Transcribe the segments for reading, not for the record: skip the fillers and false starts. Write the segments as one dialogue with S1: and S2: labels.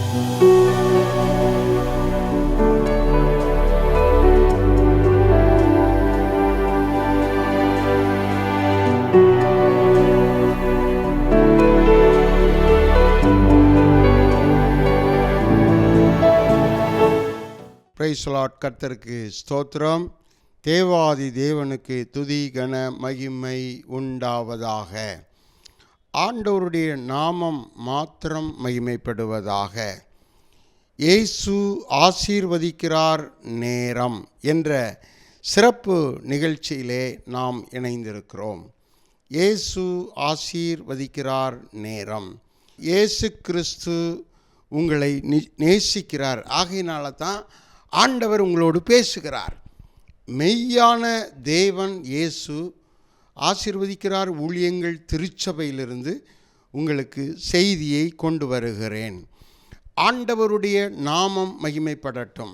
S1: Praise the Lord. கர்த்தருக்கு ஸ்தோத்திரம். தேவாதி தேவனுக்கு துதி கன மகிமை உண்டாவதாக. ஆண்டவருடைய நாமம் மாத்திரம் மகிமைப்படுவதாக. இயேசு ஆசீர்வதிக்கிறார் நேரம் என்ற சிறப்பு நிகழ்ச்சியிலே நாம் இணைந்திருக்கிறோம். இயேசு ஆசீர்வதிக்கிறார் நேரம். இயேசு கிறிஸ்து உங்களை நேசிக்கிறார். ஆகையினால தான் ஆண்டவர் உங்களோடு பேசுகிறார். மெய்யான தேவன் இயேசு ஆசீர்வதிக்கிறார். ஊழியங்கள் திருச்சபையிலிருந்து உங்களுக்கு செய்தியை கொண்டு வருகிறேன். ஆண்டவருடைய நாமம் மகிமைப்படட்டும்.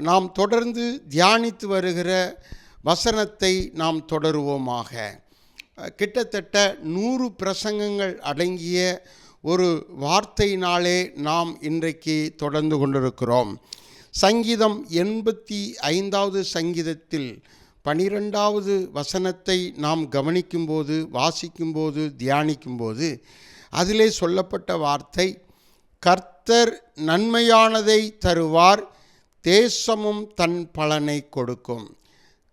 S1: நாம் தொடர்ந்து தியானித்து வருகிற வசனத்தை நாம் தொடருவோமாக. கிட்டத்தட்ட 100 பிரசங்கங்கள் அடங்கிய ஒரு வார்த்தையினாலே நாம் இன்றைக்கு தொடர்ந்து கொண்டிருக்கிறோம். சங்கீதம் 85வது சங்கீதத்தில் 12வது வசனத்தை நாம் கவனிக்கும்போது, வாசிக்கும்போது, தியானிக்கும்போது அதிலே சொல்லப்பட்ட வார்த்தை, கர்த்தர் நன்மையானதை தருவார், தேசமும் தன் பலனை கொடுக்கும்.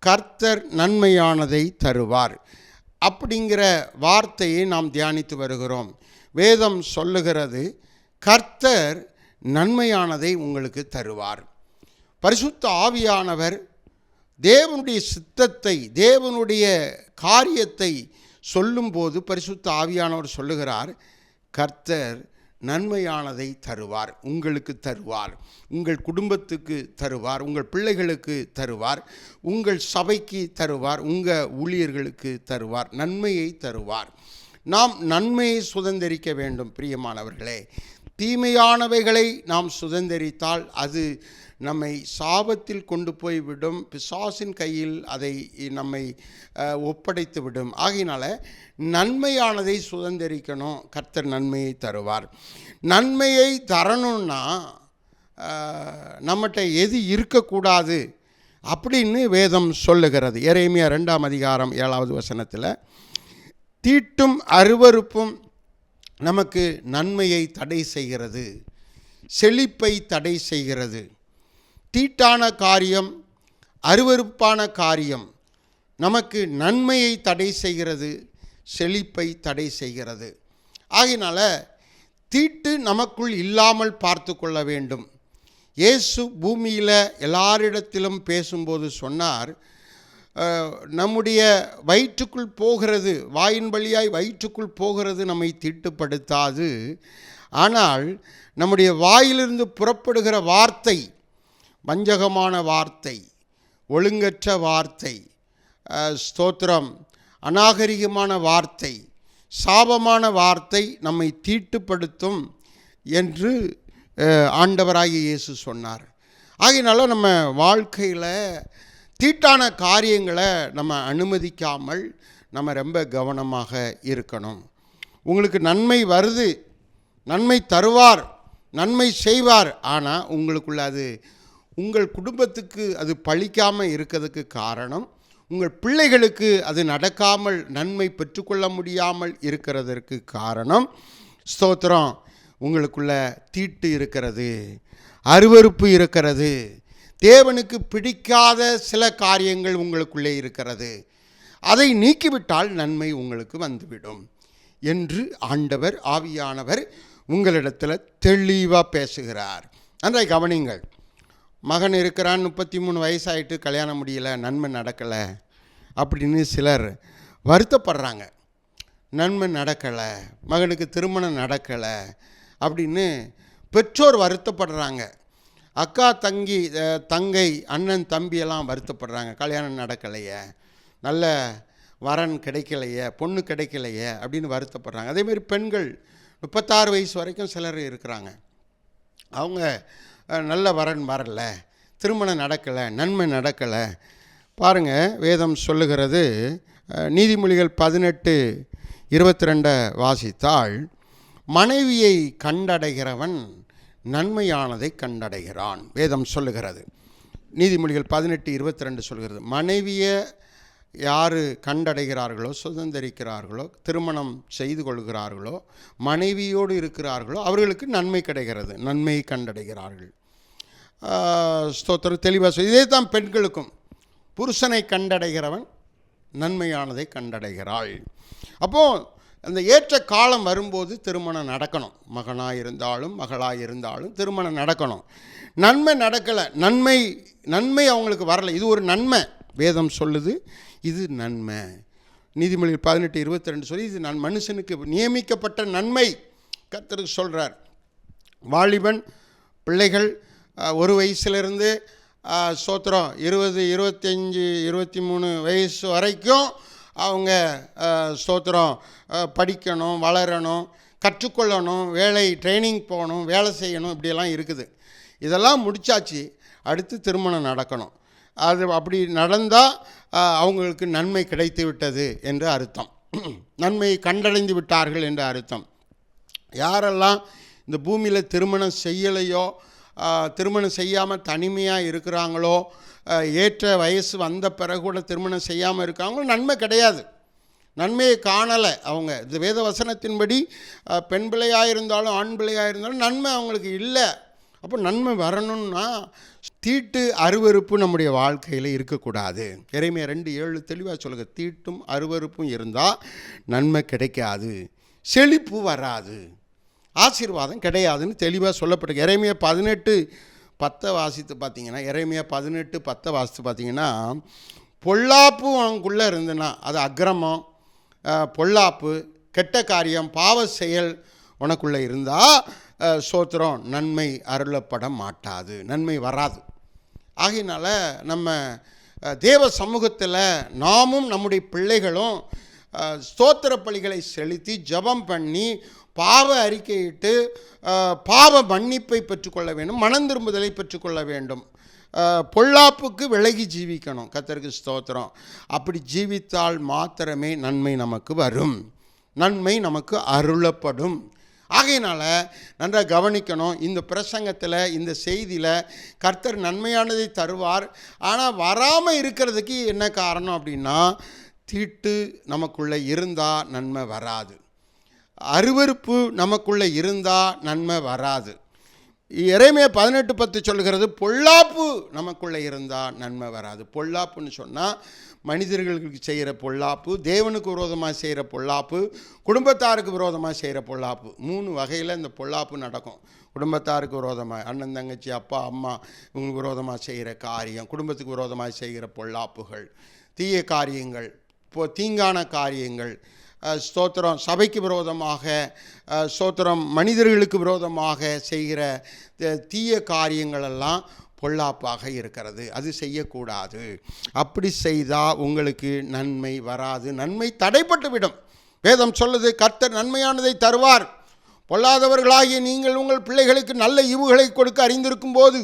S1: கர்த்தர் நன்மையானதை தருவார் அப்படிங்கிற வார்த்தையை நாம் தியானித்து வருகிறோம். வேதம் சொல்லுகிறது, கர்த்தர் நன்மையானதை உங்களுக்கு தருவார். பரிசுத்த ஆவியானவர் தேவனுடைய சித்தத்தை, தேவனுடைய காரியத்தை சொல்லும்போது பரிசுத்த ஆவியானவர் சொல்லுகிறார், கர்த்தர் நன்மையானதை தருவார், உங்களுக்கு தருவார், உங்கள் குடும்பத்துக்கு தருவார், உங்கள் பிள்ளைகளுக்கு தருவார், உங்கள் சபைக்கு தருவார், உங்கள் ஊழியர்களுக்கு தருவார், நன்மையை தருவார். நாம் நன்மையை சுதந்தரிக்க வேண்டும். பிரியமானவர்களே, தீமையானவைகளை நாம் சுதந்தரித்தால் அது நம்மை சாபத்தில் கொண்டு போய்விடும். பிசாசின் கையில் அதை நம்மை ஒப்படைத்து விடும். ஆகையினால நன்மையானதை சுதந்தரிக்கணும். கர்த்தர் நன்மையை தருவார். நன்மையை தரணும்னா நம்மகிட்ட எது இருக்கக்கூடாது அப்படின்னு வேதம் சொல்லுகிறது. எரேமியா 2ஆம் அதிகாரம் 7வது வசனத்தில், தீட்டும் அருவருப்பும் நமக்கு நன்மையை தடை செய்கிறது, செழிப்பை தடை செய்கிறது. தீட்டான காரியம், அருவருப்பான காரியம் நமக்கு நன்மையை தடை செய்கிறது, செழிப்பை தடை செய்கிறது. ஆகையினால தீட்டு நமக்குள் இல்லாமல் பார்த்து கொள்ள வேண்டும். இயேசு பூமியில் எல்லாரிடத்திலும் பேசும்போது சொன்னார், நம்முடைய வயிற்றுக்குள் போகிறது, வாயின் வழியாய் வயிற்றுக்குள் போகிறது நம்மை தீட்டுப்படுத்தாது. ஆனால் நம்முடைய வாயிலிருந்து புறப்படுகிற வார்த்தை, வஞ்சகமான வார்த்தை, ஒழுங்கற்ற வார்த்தை, ஸ்தோத்திரம், அநாகரிகமான வார்த்தை, சாபமான வார்த்தை நம்மை தீட்டுப்படுத்தும் என்று ஆண்டவராகிய இயேசு சொன்னார். ஆகையினால நம்ம வாழ்க்கையில் தீட்டான காரியங்களை நம்ம அனுமதிக்காமல் நம்ம ரொம்ப கவனமாக இருக்கணும். உங்களுக்கு நன்மை வருது, நன்மை தருவார், நன்மை செய்வார். ஆனால் உங்களுக்குள்ள அது, உங்கள் குடும்பத்துக்கு அது பழிக்காமல் இருக்கிறதுக்கு காரணம், உங்கள் பிள்ளைகளுக்கு அது நடக்காமல் நன்மை பெற்றுக்கொள்ள முடியாமல் இருக்கிறதற்கு காரணம், ஸ்தோத்திரம், உங்களுக்குள்ள தீட்டு இருக்கிறது, அருவருப்பு இருக்கிறது, தேவனுக்கு பிடிக்காத சில காரியங்கள் உங்களுக்குள்ளே இருக்கிறது. அதை நீக்கிவிட்டால் நன்மை உங்களுக்கு வந்துவிடும் என்று ஆண்டவர் ஆவியானவர் உங்களிடத்தில் தெளிவாக பேசுகிறார். அந்த கவனிங்கள். மகன் இருக்கிறான், 33 வயசாயிட்டு கல்யாணம் முடியல, நன்மை நடக்கலை அப்படின்னு சிலர் வருத்தப்படுறாங்க. நன்மை நடக்கலை, மகனுக்கு திருமணம் நடக்கலை அப்படின்னு பெற்றோர் வருத்தப்படுறாங்க. அக்கா, தங்கை, அண்ணன், தம்பியெல்லாம் வருத்தப்படுறாங்க. கல்யாணம் நடக்கலையே, நல்ல வரன் கிடைக்கலையே, பொண்ணு கிடைக்கலையே அப்படின்னு வருத்தப்படுறாங்க. அதேமாரி பெண்கள் 36 வயசு வரைக்கும் சிலர் இருக்கிறாங்க. அவங்க நல்ல வரன் வரலை, திருமணம் நடக்கலை, நன்மை நடக்கலை. பாருங்கள், வேதம் சொல்லுகிறது, நீதிமொழிகள் 18:22 வாசித்தால், மனைவியை கண்டடைகிறவன் நன்மையானதை கண்டடைகிறான். வேதம் சொல்லுகிறது. நீதிமொழிகள் 18:22 சொல்கிறது, மனைவியை யார் கண்டடைகிறார்களோ, சுதந்திரிக்கிறார்களோ, திருமணம் செய்து கொள்கிறார்களோ, மனைவியோடு இருக்கிறார்களோ அவர்களுக்கு நன்மை கிடைக்கிறது, நன்மையை கண்டடைகிறார்கள். ஸ்தோத்திரம் தெளிவாக இதே தான் பெண்களுக்கும். புருஷனை கண்டடைகிறவன் நன்மையானதை கண்டடைகிறாள். அப்போது அந்த ஏற்ற காலம் வரும்போது திருமணம் நடக்கணும். மகனாக இருந்தாலும் மகளாக இருந்தாலும் திருமணம் நடக்கணும். நன்மை நடக்கலை, நன்மை அவங்களுக்கு வரலை, இது ஒரு நன்மை. வேதம் சொல்லுது இது நன்மை. நீதிமொழிகள் 18:22 சொல்லி இது மனுஷனுக்கு நியமிக்கப்பட்ட நன்மை கர்த்தருக்கு சொல்கிறார். வாலிபன் பிள்ளைகள் ஒரு வயசுலேருந்து ஸ்தோத்திரம் 20, 25, 23 வயசு வரைக்கும் அவங்க ஸ்தோத்திரம் படிக்கணும், வளரணும், கற்றுக்கொள்ளணும், வேலை ட்ரைனிங் போகணும், வேலை செய்யணும், இப்படியெல்லாம் இருக்குது. இதெல்லாம் முடித்தாச்சு, அடுத்து திருமணம் நடக்கணும். அது அப்படி நடந்தால் அவங்களுக்கு நன்மை கிடைத்து விட்டது என்று அர்த்தம். நன்மையை கண்டடைந்து விட்டார்கள் என்று அர்த்தம். யாரெல்லாம் இந்த பூமியில் திருமணம் செய்யலையோ, திருமணம் செய்யாமல் தனிமையாக இருக்கிறாங்களோ, ஏற்ற வயசு வந்த பிறகு கூட திருமணம் செய்யாமல் இருக்காங்களோ நன்மை கிடையாது, நன்மையை காணலை அவங்க. இந்த வேத வசனத்தின்படி பெண் பிள்ளையாக இருந்தாலும் ஆண் பிள்ளையாக இருந்தாலும் நன்மை அவங்களுக்கு இல்லை. அப்போ நன்மை வரணும்னா தீட்டு அருவருப்பு நம்முடைய வாழ்க்கையில் இருக்கக்கூடாது. எரேமியா 2:7 தெளிவாக சொல்லுங்க, தீட்டும் அருவருப்பும் இருந்தால் நன்மை கிடைக்காது, செழிப்பு வராது, ஆசீர்வாதம் கிடையாதுன்னு தெளிவாக சொல்லப்பட்டிருக்கு. எரேமியா 18:10 வாசித்து பார்த்தீங்கன்னா, எரேமியா 18:10 வாசித்து பார்த்தீங்கன்னா, பொல்லாப்பு உனக்குள்ளே இருந்துன்னா, அது அக்கிரமம், பொல்லாப்பு, கெட்ட காரியம், பாவ செயல் உனக்குள்ளே இருந்தால் சோத்திரம் நன்மை அருளப்பட மாட்டாது, நன்மை வராது. ஆகையினால நம்ம தேவ சமூகத்தில் நாமும் நம்முடைய பிள்ளைகளும் ஸ்தோத்திர பலிகளை செலுத்தி ஜெபம் பண்ணி பாவ அறிக்கையிட்டு பாவ மன்னிப்பை பெற்றுக்கொள்ள வேண்டும், மனம் திரும்புதலை பெற்றுக்கொள்ள வேண்டும். பொல்லாப்புக்கு விலகி ஜீவிக்கணும். கர்த்தருக்கு ஸ்தோத்திரம். அப்படி ஜீவித்தால் மாத்திரமே நன்மை நமக்கு வரும், நன்மை நமக்கு அருளப்படும். ஆகையினால் நன்றாக கவனிக்கணும். இந்த பிரசங்கத்தில், இந்த செய்தியில் கர்த்தர் நன்மையானதை தருவார். ஆனால் வராமல் இருக்கிறதுக்கு என்ன காரணம் அப்படின்னா, தீட்டு நமக்குள்ளே இருந்தால் நன்மை வராது, அருவருப்பு நமக்குள்ளே இருந்தால் நன்மை வராது. எரேமியா 18:10 சொல்கிறது, பொல்லாப்பு நமக்குள்ளே இருந்தால் நன்மை வராது. பொல்லாப்புன்னு சொன்னால் மனிதர்களுக்கு செய்கிற பொல்லாப்பு, தேவனுக்கு விரோதமாக செய்கிற பொல்லாப்பு, குடும்பத்தாருக்கு விரோதமாக செய்கிற பொல்லாப்பு. 3 வகையில் இந்த பொல்லாப்பு நடக்கும். குடும்பத்தாருக்கு விரோதமாக, அண்ணன் தங்கச்சி அப்பா அம்மா இவங்களுக்கு விரோதமாக செய்கிற காரியம், குடும்பத்துக்கு விரோதமாக செய்கிற பொல்லாப்புகள், தீய காரியங்கள், தீங்கான காரியங்கள், ஸ்தோத்திரம் சபைக்கு விரோதமாக, ஸ்தோத்திரம் மனிதர்களுக்கு விரோதமாக செய்கிற தீய காரியங்களெல்லாம் பொல்லாப்பாக இருக்கிறது. அது செய்யக்கூடாது. அப்படி செய்தால் உங்களுக்கு நன்மை வராது, நன்மை தடைப்பட்டு விடும். வேதம் சொல்லுது, கர்த்தர் நன்மையானதை தருவார். பொல்லாதவர்களாகிய நீங்கள் உங்கள் பிள்ளைகளுக்கு நல்ல ஈவுகளை கொடுக்க அறிந்திருக்கும் போது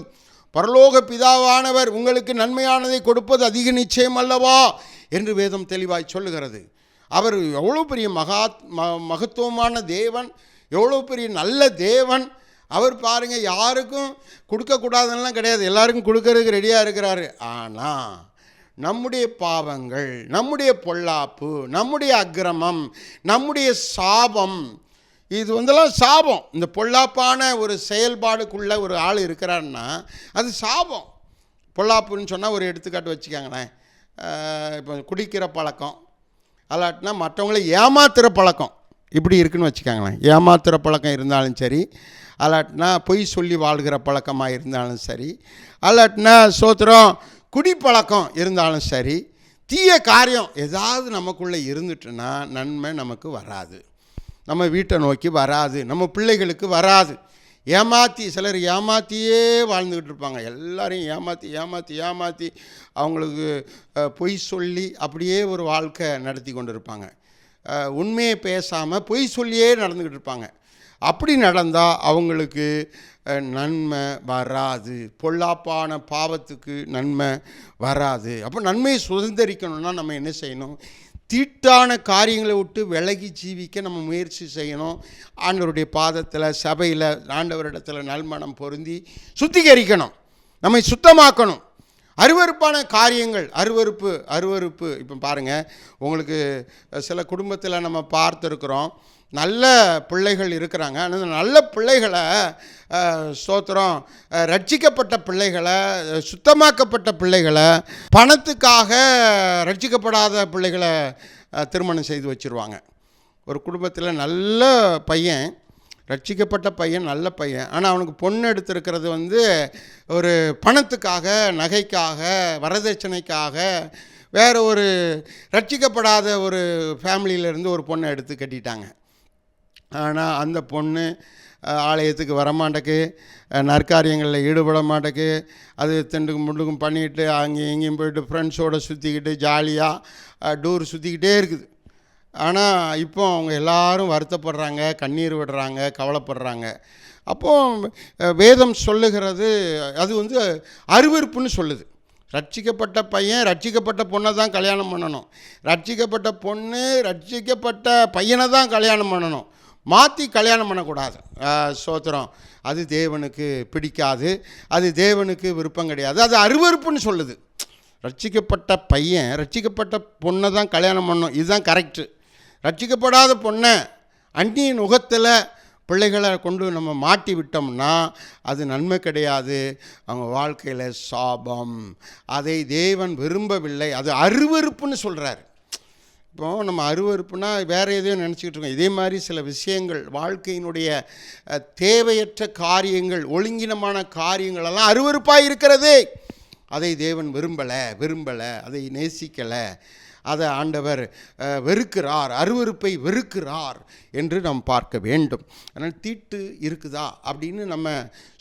S1: பரலோக பிதாவானவர் உங்களுக்கு நன்மையானதை கொடுப்பது அதிக நிச்சயம் அல்லவா என்று வேதம் தெளிவாய் சொல்லுகிறது. அவர் எவ்வளோ பெரிய மகத்துவமான தேவன், எவ்வளோ பெரிய நல்ல தேவன். அவர் பாருங்கள், யாருக்கும் கொடுக்கக்கூடாதுன்னெலாம் கிடையாது, எல்லாருக்கும் கொடுக்கறதுக்கு ரெடியாக இருக்கிறாரு. ஆனால் நம்முடைய பாவங்கள், நம்முடைய பொல்லாப்பு, நம்முடைய அக்கிரமம், நம்முடைய சாபம், இது வந்தெல்லாம் சாபம். இந்த பொல்லாப்பான ஒரு செயல்பாடுக்குள்ளே ஒரு ஆள் இருக்கிறாருன்னா அது சாபம். பொல்லாப்புன்னு சொன்னால் ஒரு எடுத்துக்காட்டு வச்சுக்காங்களேன். இப்போ குடிக்கிற பழக்கம், அல்லாட்டினா மற்றவங்களை ஏமாத்துகிற பழக்கம் இப்படி இருக்குன்னு வச்சுக்காங்களேன். ஏமாத்துகிற பழக்கம் இருந்தாலும் சரி, அல்லாட்டினா பொய் சொல்லி வாழ்கிற பழக்கமாக இருந்தாலும் சரி, அல்லாட்டினா சோத்திரம் குடிப்பழக்கம் இருந்தாலும் சரி, தீய காரியம் ஏதாவது நமக்குள்ளே இருந்துட்டுன்னா நன்மை நமக்கு வராது, நம்ம வீட்டை நோக்கி வராது, நம்ம பிள்ளைகளுக்கு வராது. சிலர் ஏமாற்றியே வாழ்ந்துக்கிட்டு இருப்பாங்க. எல்லாரையும் ஏமாற்றி அவங்களுக்கு பொய் சொல்லி அப்படியே ஒரு வாழ்க்கை நடத்தி கொண்டு இருப்பாங்க. உண்மையை பேசாமல் பொய் சொல்லியே நடந்துக்கிட்டு இருப்பாங்க. அப்படி நடந்தால் அவங்களுக்கு நன்மை வராது, பொல்லாப்பான பாவத்துக்கு நன்மை வராது. அப்போ நன்மையை சுதந்திரிக்கணும்னா நம்ம என்ன செய்யணும்? தீட்டான காரியங்களை விட்டு விலகி ஜீவிக்க நம்ம முயற்சி செய்யணும். ஆண்டவருடைய பாதத்தில், சபையில், ஆண்டவரிடத்தில் நல்மனம் பொருந்தி சுத்திகரிக்கணும், நம்மை சுத்தமாக்கணும். அருவருப்பான காரியங்கள், அருவருப்பு. இப்போ பாருங்கள், உங்களுக்கு சில குடும்பத்தில் நம்ம பார்த்துருக்குறோம், நல்ல பிள்ளைகள் இருக்கிறாங்க. அந்த நல்ல பிள்ளைகளை ஸ்தோத்திரம், ரட்சிக்கப்பட்ட பிள்ளைகளை, சுத்தமாக்கப்பட்ட பிள்ளைகளை, பணத்துக்காக ரட்சிக்கப்படாத பிள்ளைகளை திருமணம் செய்து வச்சுருவாங்க. ஒரு குடும்பத்தில் நல்ல பையன், ரட்சிக்கப்பட்ட பையன், நல்ல பையன், ஆனால் அவனுக்கு பொண்ணு எடுத்திருக்கிறது ஒரு பணத்துக்காக, நகைக்காக, வரதட்சணைக்காக, வேறு ஒரு ரட்சிக்கப்படாத ஒரு ஃபேமிலியிலேருந்து ஒரு பொண்ணை எடுத்து கட்டிட்டாங்க. ஆனால் அந்த பொண்ணு ஆலயத்துக்கு வரமாட்டேக்கு, நற்காரியங்களில் ஈடுபட மாட்டேக்கு, அது திண்டுக்கும் முண்டுக்கும் பண்ணிக்கிட்டு அங்கேயும் இங்கேயும் போயிட்டு ஃப்ரெண்ட்ஸோடு சுற்றிக்கிட்டு ஜாலியாக டூர் சுற்றிக்கிட்டே இருக்குது. ஆனால் இப்போ அவங்க எல்லாரும் வருத்தப்படுறாங்க, கண்ணீர் விடுறாங்க, கவலைப்படுறாங்க. அப்போது வேதம் சொல்லுகிறது, அது அருவருப்புன்னு சொல்லுது. ரட்சிக்கப்பட்ட பையன் ரட்சிக்கப்பட்ட பொண்ணை தான் கல்யாணம் பண்ணணும், ரட்சிக்கப்பட்ட பொண்ணு ரட்சிக்கப்பட்ட பையனை தான் கல்யாணம் பண்ணணும், மாற்றி கல்யாணம் பண்ணக்கூடாது. ஸ்தோத்திரம். அது தேவனுக்கு பிடிக்காது, அது தேவனுக்கு விருப்பம் கிடையாது, அது அருவருப்புன்னு சொல்லுது. ரட்சிக்கப்பட்ட பையன் ரட்சிக்கப்பட்ட பொண்ணை தான் கல்யாணம் பண்ணணும், இதுதான் கரெக்டு. ரட்சிக்கப்படாத பொண்ணை அந்நிய நுகத்தில் பிள்ளைகளை கொண்டு நம்ம மாட்டி விட்டோம்னா அது நன்மை கிடையாது, அவங்க வாழ்க்கையில் சாபம். அதை தேவன் விரும்பவில்லை, அது அருவருப்புன்னு சொல்கிறார். இப்போ நம்ம அருவருப்புனா வேறு எதையும் நினச்சிக்கிட்டு இருக்கோம். இதே மாதிரி சில விஷயங்கள், வாழ்க்கையினுடைய தேவையற்ற காரியங்கள், ஒழுங்கினமான காரியங்களெல்லாம் அருவருப்பாக இருக்கிறது. அதை தேவன் விரும்பலை, அதை நேசிக்கலை, அதை ஆண்டவர் வெறுக்கிறார், அருவருப்பை வெறுக்கிறார் என்று நாம் பார்க்க வேண்டும். அதனால் தீட்டு இருக்குதா அப்படின்னு நம்ம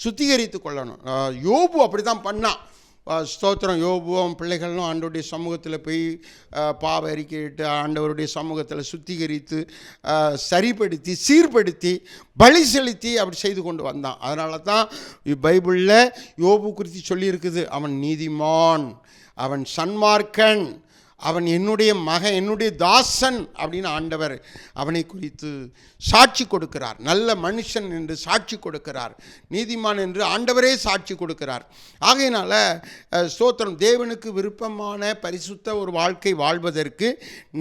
S1: சுத்திகரித்து கொள்ளணும். யோபு அப்படி தான் பண்ணான். ஸ்தோத்திரம். யோபுவும் பிள்ளைகளும் ஆண்டவருடைய சமூகத்தில் போய் பாவ அறிக்கையிட்டு ஆண்டவருடைய சமூகத்தில் சுத்திகரித்து சரிப்படுத்தி சீர்படுத்தி பலி செலுத்தி அப்படி செய்து கொண்டு வந்தான். அதனால தான் பைபிளில் யோபு குறித்து சொல்லியிருக்குது, அவன் நீதிமான், அவன் சன்மார்க்கன், அவன் என்னுடைய மகன், என்னுடைய தாசன் அப்படின்னு ஆண்டவர் அவனை குறித்து சாட்சி கொடுக்கிறார். நல்ல மனுஷன் என்று சாட்சி கொடுக்கிறார், நீதிமான் என்று ஆண்டவரே சாட்சி கொடுக்கிறார். ஆகையினால ஸ்தோத்திரம், தேவனுக்கு விருப்பமான பரிசுத்த ஒரு வாழ்க்கை வாழ்வதற்கு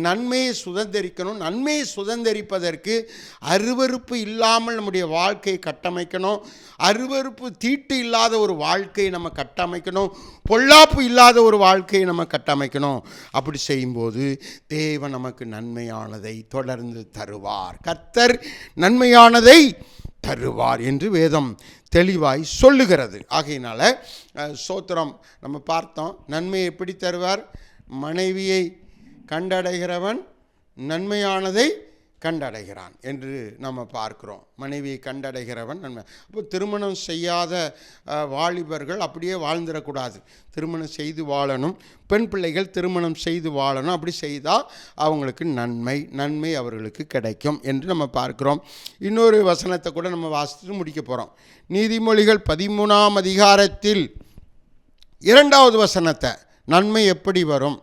S1: நன்மையை சுதந்திரிக்கணும். நன்மையை சுதந்திரிப்பதற்கு அருவருப்பு இல்லாமல் நம்முடைய வாழ்க்கையை கட்டமைக்கணும். அருவருப்பு தீட்டு இல்லாத ஒரு வாழ்க்கையை நம்ம கட்டமைக்கணும். பொல்லாப்பு இல்லாத ஒரு வாழ்க்கையை நம்ம கட்டமைக்கணும். அப்படி செய்யும்போது தேவன் நமக்கு நன்மையானதை தொடர்ந்து தருவார். கர்த்தர் நன்மையானதை தருவார் என்று வேதம் தெளிவாய் சொல்லுகிறது. ஆகையினால ஸ்தோத்திரம், நம்ம பார்த்தோம் நன்மையை எப்படி தருவார். மனைவியை கண்டடைகிறவன் நன்மையானதை கண்டடைகிறான் என்று நம்ம பார்க்கிறோம். மனைவியை கண்டடைகிறவன் நன்மை. அப்போ திருமணம் செய்யாத வாலிபர்கள் அப்படியே வாழ்ந்துடக்கூடாது, திருமணம் செய்து வாழணும். பெண் பிள்ளைகள் திருமணம் செய்து வாழணும். அப்படி செய்தால் அவங்களுக்கு நன்மை அவர்களுக்கு கிடைக்கும் என்று நம்ம பார்க்கிறோம். இன்னொரு வசனத்தை கூட நம்ம வாசித்து முடிக்க போகிறோம். நீதிமொழிகள் 13ஆம் அதிகாரத்தில் 2வது வசனத்தை, நன்மை எப்படி வரும்?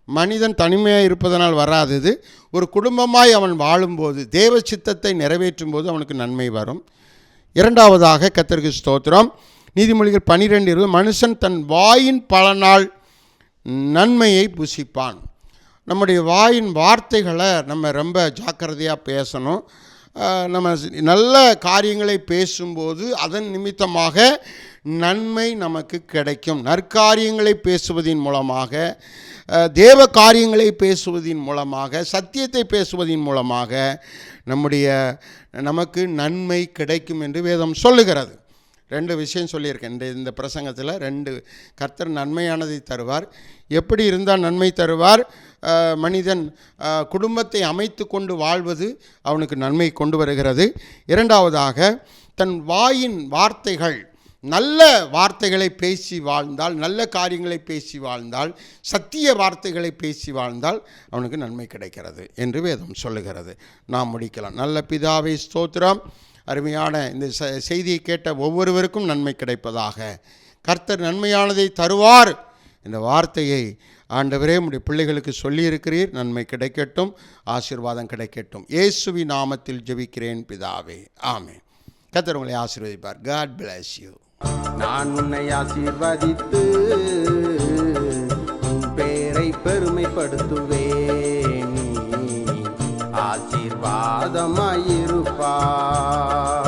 S1: மனிதன் தனிமையாக இருப்பதனால் வராதது, ஒரு குடும்பமாய் அவன் வாழும்போது, தேவ சித்தத்தை நிறைவேற்றும் போது அவனுக்கு நன்மை வரும். 2வதாக கர்த்தருக்கு ஸ்தோத்திரம், நீதிமொழிகள் 12:20, மனுஷன் தன் வாயின் பலனால் நன்மையை புசிப்பான். நம்முடைய வாயின் வார்த்தைகளை நம்ம ரொம்ப ஜாக்கிரதையாக பேசணும். நம்ம நல்ல காரியங்களை பேசும்போது அதன் நிமித்தமாக நன்மை நமக்கு கிடைக்கும். நற்காரியங்களை பேசுவதின் மூலமாக, தேவ காரியங்களை பேசுவதின் மூலமாக, சத்தியத்தை பேசுவதின் மூலமாக நமக்கு நன்மை கிடைக்கும் என்று வேதம் சொல்லுகிறது. 2 விஷயம் சொல்லியிருக்கேன் இந்த பிரசங்கத்தில். 2 கர்த்தர் நன்மையானதை தருவார். எப்படி இருந்தால் நன்மை தருவார்? மனிதன் குடும்பத்தை அமைத்து கொண்டு வாழ்வது அவனுக்கு நன்மை கொண்டு வருகிறது. 2வதாக தன் வாயின் வார்த்தைகள், நல்ல வார்த்தைகளை பேசி வாழ்ந்தால், நல்ல காரியங்களை பேசி வாழ்ந்தால், சத்திய வார்த்தைகளை பேசி வாழ்ந்தால் அவனுக்கு நன்மை கிடைக்கிறது என்று வேதம் சொல்லுகிறது. நாம் முடிக்கலாம். நல்ல பிதாவே ஸ்தோத்திரம். அருமையான இந்த செய்தியை கேட்ட ஒவ்வொருவருக்கும் நன்மை கிடைப்பதாக. கர்த்தர் நன்மையானதை தருவார் இந்த வார்த்தையை ஆண்டவரே உம்முடைய பிள்ளைகளுக்கு சொல்லியிருக்கிறீர். நன்மை கிடைக்கட்டும், ஆசீர்வாதம் கிடைக்கட்டும். இயேசுவின் நாமத்தில் ஜெபிக்கிறேன் பிதாவே, ஆமென். கர்த்தர் உங்களை ஆசீர்வதிப்பார். God bless you.
S2: நான் உன்னை ஆசீர்வதித்து உன் பேரை பெருமைப்படுத்துவேன். நீ ஆசீர்வாதமாயிருப்பாய்.